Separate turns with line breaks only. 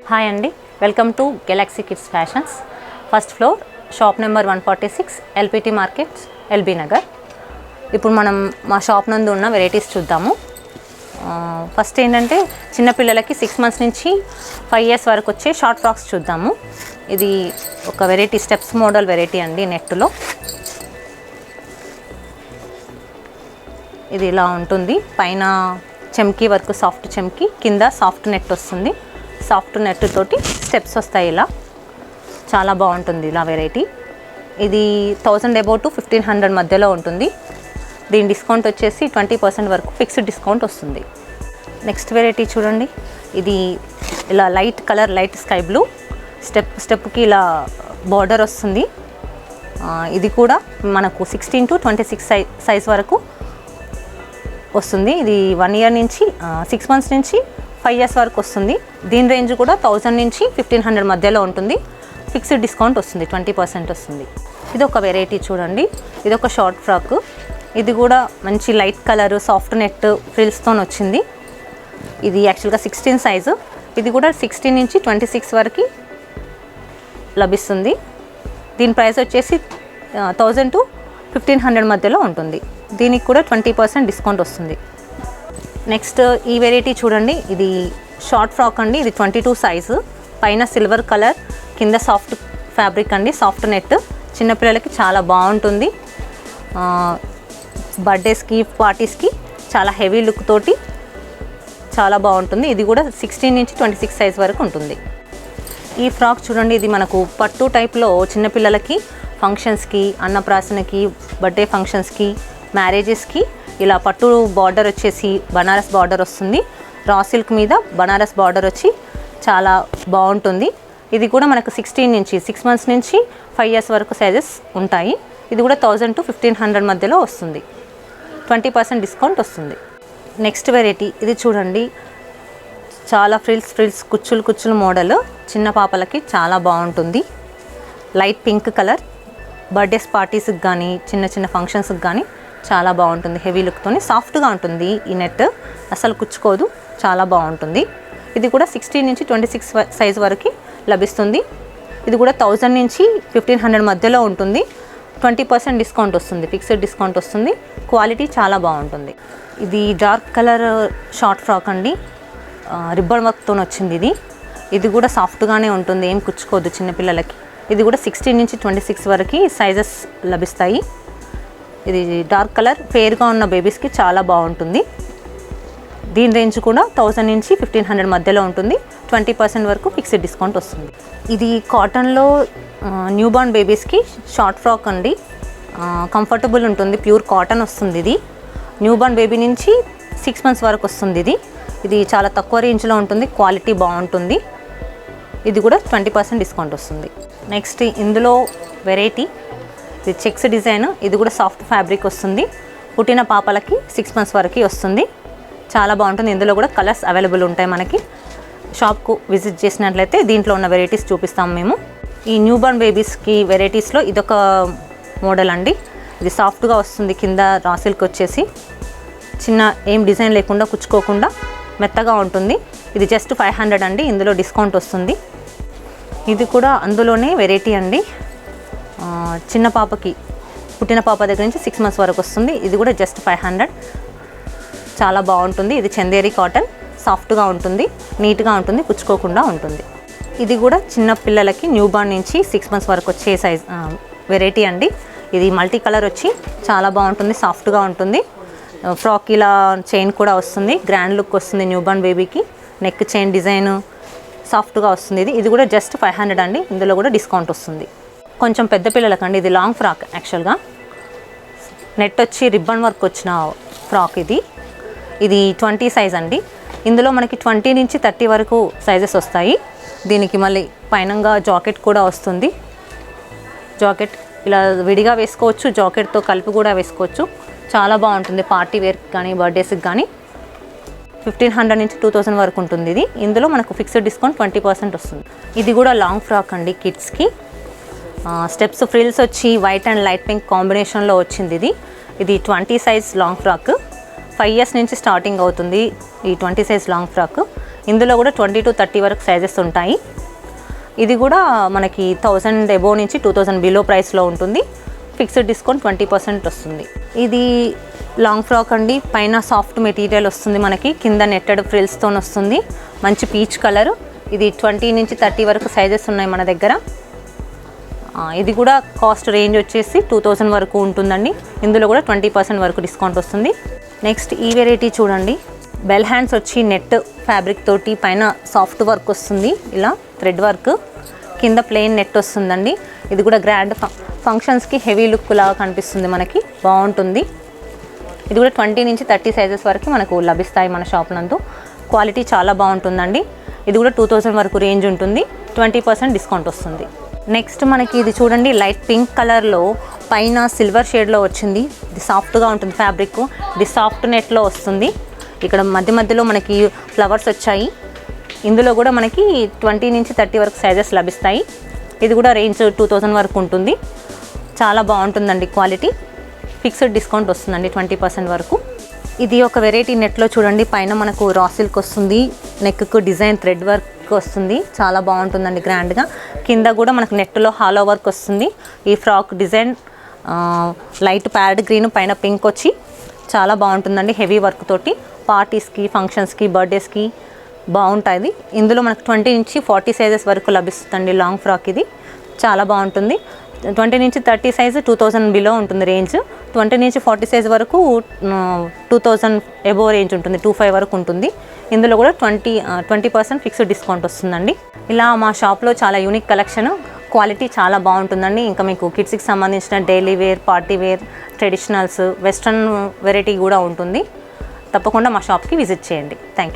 Hi అండి, welcome to Galaxy kids fashions. First floor, shop number 146, LPT markets, LB Nagar. ఇప్పుడు మనం మా shop నందు ఉన్న వెరైటీస్ చూద్దాము. ఫస్ట్ ఏంటంటే చిన్నపిల్లలకి 6 months నుంచి 5 years వరకు వచ్చే షార్ట్ ఫ్రాక్స్ చూద్దాము. ఇది ఒక వెరైటీ, స్టెప్స్ మోడల్ వెరైటీ అండి. నెట్లో ఇది ఇలా ఉంటుంది. పైన చెమ్కీ వర్క్, సాఫ్ట్ చెమ్కీ, కింద సాఫ్ట్ నెట్ వస్తుంది. సాఫ్ట్ నెట్ తోటి స్టెప్స్ వస్తాయి. ఇలా చాలా బాగుంటుంది ఇలా వెరైటీ. ఇది 1000 above to 1500 మధ్యలో ఉంటుంది. దీని డిస్కౌంట్ వచ్చేసి 20% వరకు ఫిక్స్డ్ డిస్కౌంట్ వస్తుంది. నెక్స్ట్ వెరైటీ చూడండి. ఇది ఇలా light colour, light sky blue, స్టెప్కి ఇలా బార్డర్ వస్తుంది. ఇది కూడా మనకు 16 to 26 సైజ్ వరకు వస్తుంది. ఇది 1 year నుంచి 6 months నుంచి 5 years వరకు వస్తుంది. దీని రేంజ్ కూడా 1000 నుంచి 1500 మధ్యలో ఉంటుంది. ఫిక్స్డ్ డిస్కౌంట్ వస్తుంది, 20% వస్తుంది. ఇది ఒక వెరైటీ చూడండి. ఇది ఒక షార్ట్ ఫ్రాక్. ఇది కూడా మంచి లైట్ కలర్, సాఫ్ట్ నెట్ ఫ్రిల్స్తో వచ్చింది. ఇది యాక్చువల్గా 16 సైజు. ఇది కూడా 16 నుంచి 26 వరకు లభిస్తుంది. దీని ప్రైస్ వచ్చేసి 1000 to 1500 మధ్యలో ఉంటుంది. దీనికి కూడా 20% డిస్కౌంట్ వస్తుంది. నెక్స్ట్ ఈ వెరైటీ చూడండి. ఇది షార్ట్ ఫ్రాక్ అండి. ఇది 22 సైజు. పైన సిల్వర్ కలర్, కింద సాఫ్ట్ ఫ్యాబ్రిక్ అండి, సాఫ్ట్ నెట్. చిన్నపిల్లలకి చాలా బాగుంటుంది. బర్త్డేస్కి, పార్టీస్కి చాలా హెవీ లుక్ తోటి చాలా బాగుంటుంది. ఇది కూడా 16 నుంచి 26 సైజ్ వరకు ఉంటుంది. ఈ ఫ్రాక్ చూడండి. ఇది మనకు పట్టు టైప్లో చిన్నపిల్లలకి ఫంక్షన్స్కి, అన్నప్రాసనకి, బర్త్డే ఫంక్షన్స్కి, మ్యారేజెస్కి ఇలా పట్టు బార్డర్ వచ్చేసి బనారస్ బార్డర్ వస్తుంది. రా సిల్క్ మీద బనారస్ బార్డర్ వచ్చి చాలా బాగుంటుంది. ఇది కూడా మనకు 16 నుంచి 6 months నుంచి 5 years వరకు సైజెస్ ఉంటాయి. ఇది కూడా 1000 to 1500 మధ్యలో వస్తుంది. 20% డిస్కౌంట్ వస్తుంది. నెక్స్ట్ వెరైటీ ఇది చూడండి. చాలా ఫ్రిల్స్ కుచ్చులు మోడల్. చిన్న పాపలకి చాలా బాగుంటుంది. Light pink colour. బర్త్డేస్ పార్టీస్కి కానీ, చిన్న ఫంక్షన్స్కి కానీ చాలా బాగుంటుంది. హెవీ లుక్తోని సాఫ్ట్గా ఉంటుంది. ఈ నెట్ అసలు కుచ్చుకోదు, చాలా బాగుంటుంది. ఇది కూడా 16 నుంచి 26 సైజ్ వరకు లభిస్తుంది. ఇది కూడా 1000 నుంచి 1500 మధ్యలో ఉంటుంది. 20% డిస్కౌంట్ వస్తుంది, ఫిక్స్డ్ డిస్కౌంట్ వస్తుంది. క్వాలిటీ చాలా బాగుంటుంది. ఇది డార్క్ కలర్ షార్ట్ ఫ్రాక్ అండి. రిబ్బన్ వర్క్తో వచ్చింది. ఇది కూడా సాఫ్ట్గానే ఉంటుంది, ఏం కుచ్చుకోదు చిన్నపిల్లలకి. ఇది కూడా 16 నుంచి 26 వరకు సైజెస్ లభిస్తాయి. ఇది డార్క్ కలర్, ఫేర్గా ఉన్న బేబీస్కి చాలా బాగుంటుంది. దీని రేంజ్ కూడా 1000 నుంచి 1500 మధ్యలో ఉంటుంది. 20% వరకు ఫిక్స్డ్ డిస్కౌంట్ వస్తుంది. ఇది కాటన్లో న్యూ బార్న్ బేబీస్కి షార్ట్ ఫ్రాక్ అండి. కంఫర్టబుల్ ఉంటుంది, ప్యూర్ కాటన్ వస్తుంది. ఇది న్యూ బార్న్ బేబీ నుంచి 6 months వరకు వస్తుంది. ఇది చాలా తక్కువ రేంజ్లో ఉంటుంది, క్వాలిటీ బాగుంటుంది. ఇది కూడా 20% డిస్కౌంట్ వస్తుంది. నెక్స్ట్ ఇందులో వెరైటీ ఇది చెక్స్ డిజైన్. ఇది కూడా సాఫ్ట్ ఫ్యాబ్రిక్ వస్తుంది. పుట్టిన పాపలకి 6 months వరకు వస్తుంది. చాలా బాగుంటుంది. ఇందులో కూడా కలర్స్ అవైలబుల్ ఉంటాయి. మనకి షాప్కు విజిట్ చేసినట్లయితే దీంట్లో ఉన్న వెరైటీస్ చూపిస్తాము మేము. ఈ న్యూ బార్న్ బేబీస్కి వెరైటీస్లో ఇదొక మోడల్ అండి. ఇది సాఫ్ట్గా వస్తుంది. కింద రా సిల్క్ వచ్చేసి చిన్న ఏం డిజైన్ లేకుండా, కుచ్చుకోకుండా మెత్తగా ఉంటుంది. ఇది జస్ట్ 500 అండి. ఇందులో డిస్కౌంట్ వస్తుంది. ఇది కూడా అందులోనే వెరైటీ అండి. చిన్న పాపకి, పుట్టిన పాప దగ్గర నుంచి 6 months వరకు వస్తుంది. ఇది కూడా జస్ట్ 500. చాలా బాగుంటుంది. ఇది చందేరి కాటన్, సాఫ్ట్గా ఉంటుంది, నీట్గా ఉంటుంది, కుచ్చుకోకుండా ఉంటుంది. ఇది కూడా చిన్న పిల్లలకి న్యూ బార్న్ నుంచి 6 months వరకు వచ్చే సైజ్ వెరైటీ అండి. ఇది మల్టీ కలర్ వచ్చి చాలా బాగుంటుంది, సాఫ్ట్గా ఉంటుంది. ఫ్రాక్ ఇలా చైన్ కూడా వస్తుంది, గ్రాండ్ లుక్ వస్తుంది న్యూ బార్న్ బేబీకి. నెక్ చైన్ డిజైన్ సాఫ్ట్గా వస్తుంది. ఇది కూడా జస్ట్ 500 అండి. ఇందులో కూడా డిస్కౌంట్ వస్తుంది. కొంచెం పెద్ద పిల్లలకండి. ఇది లాంగ్ ఫ్రాక్. యాక్చువల్గా నెట్ వచ్చి రిబ్బన్ వర్క్ వచ్చిన ఫ్రాక్ ఇది 20 సైజ్ అండి. ఇందులో మనకి 20 నుంచి 30 వరకు సైజెస్ వస్తాయి. దీనికి మళ్ళీ పైనంగా జాకెట్ కూడా వస్తుంది. జాకెట్ ఇలా విడిగా వేసుకోవచ్చు, జాకెట్తో కలిపి కూడా వేసుకోవచ్చు. చాలా బాగుంటుంది. పార్టీ వేర్కి కానీ, బర్త్డేస్కి కానీ 1500 నుంచి 2000 వరకు ఉంటుంది. ఇందులో మనకు ఫిక్స్డ్ డిస్కౌంట్ 20% వస్తుంది. ఇది కూడా లాంగ్ ఫ్రాక్ అండి. కిడ్స్కి స్టెప్స్ ఫ్రిల్స్ వచ్చి వైట్ అండ్ లైట్ పింక్ కాంబినేషన్లో వచ్చింది. ఇది 20 సైజ్ లాంగ్ ఫ్రాక్. 5 years నుంచి స్టార్టింగ్ అవుతుంది ఈ 20 సైజ్ లాంగ్ ఫ్రాక్. ఇందులో కూడా 20 to 30 వరకు సైజెస్ ఉంటాయి. ఇది కూడా మనకి 1000 అబోవ్ నుంచి 2000 బిలో ప్రైస్లో ఉంటుంది. ఫిక్స్డ్ డిస్కౌంట్ 20% వస్తుంది. ఇది లాంగ్ ఫ్రాక్ అండి. పైన సాఫ్ట్ మెటీరియల్ వస్తుంది, మనకి కింద నెట్టెడ్ ఫ్రిల్స్తో వస్తుంది. మంచి పీచ్ కలర్. ఇది 20 నుంచి 30 వరకు సైజెస్ ఉన్నాయి మన దగ్గర. ఇది కూడా కాస్ట్ రేంజ్ వచ్చేసి 2000 వరకు ఉంటుందండి. ఇందులో కూడా 20% వరకు డిస్కౌంట్ వస్తుంది. నెక్స్ట్ ఈ వెరైటీ చూడండి. బెల్ హ్యాండ్స్ వచ్చి నెట్ ఫ్యాబ్రిక్ తోటి పైన సాఫ్ట్ వర్క్ వస్తుంది, ఇలా థ్రెడ్ వర్క్, కింద ప్లెయిన్ నెట్ వస్తుందండి. ఇది కూడా గ్రాండ్ ఫంక్షన్స్కి హెవీ లుక్ లాగా కనిపిస్తుంది, మనకి బాగుంటుంది. ఇది కూడా 20 నుంచి 30 సైజెస్ వరకు మనకు లభిస్తాయి మన షాప్ నందు. క్వాలిటీ చాలా బాగుంటుందండి. ఇది కూడా 2000 వరకు రేంజ్ ఉంటుంది. 20% డిస్కౌంట్ వస్తుంది. నెక్స్ట్ మనకి ఇది చూడండి, లైట్ పింక్ కలర్లో పైన సిల్వర్ షేడ్లో వచ్చింది. ఇది సాఫ్ట్గా ఉంటుంది ఫ్యాబ్రిక్. ఇది సాఫ్ట్ నెట్లో వస్తుంది. ఇక్కడ మధ్య మధ్యలో మనకి ఫ్లవర్స్ వచ్చాయి. ఇందులో కూడా మనకి 20 నుంచి 30 వరకు సైజెస్ లభిస్తాయి. ఇది కూడా రేంజ్ 2000 వరకు ఉంటుంది. చాలా బాగుంటుందండి క్వాలిటీ. ఫిక్స్డ్ డిస్కౌంట్ వస్తుందండి 20% వరకు. ఇది ఒక వెరైటీ నెట్లో చూడండి, పైన మనకు రా సిల్క్ వస్తుంది, నెక్కు డిజైన్ థ్రెడ్ వర్క్ వస్తుంది. చాలా బాగుంటుందండి గ్రాండ్గా. కింద కూడా మనకు నెట్లో హాలో వర్క్ వస్తుంది. ఈ frock design light parrot green, పైన పింక్ వచ్చి చాలా బాగుంటుందండి. హెవీ వర్క్ తోటి పార్టీస్కి, ఫంక్షన్స్కి, బర్త్డేస్కి బాగుంటుంది. ఇందులో మనకు 20 నుంచి 40 సైజెస్ వరకు లభిస్తుందండి లాంగ్ ఫ్రాక్. ఇది చాలా బాగుంటుంది. 20 నుంచి 30 సైజు 2000 బిలో ఉంటుంది రేంజ్. 20 నుంచి 40 సైజ్ వరకు 2000 అబోవ్ రేంజ్ ఉంటుంది, 25 వరకు ఉంటుంది. ఇందులో కూడా 20% ఫిక్స్డ్ డిస్కౌంట్ వస్తుందండి. ఇలా మా షాప్లో చాలా యూనిక్ కలెక్షన్, క్వాలిటీ చాలా బాగుంటుందండి. ఇంకా మీకు కిడ్స్కి సంబంధించిన daily wear, party wear, traditionals, western variety కూడా ఉంటుంది. తప్పకుండా మా షాప్కి విజిట్ చేయండి. Thank you.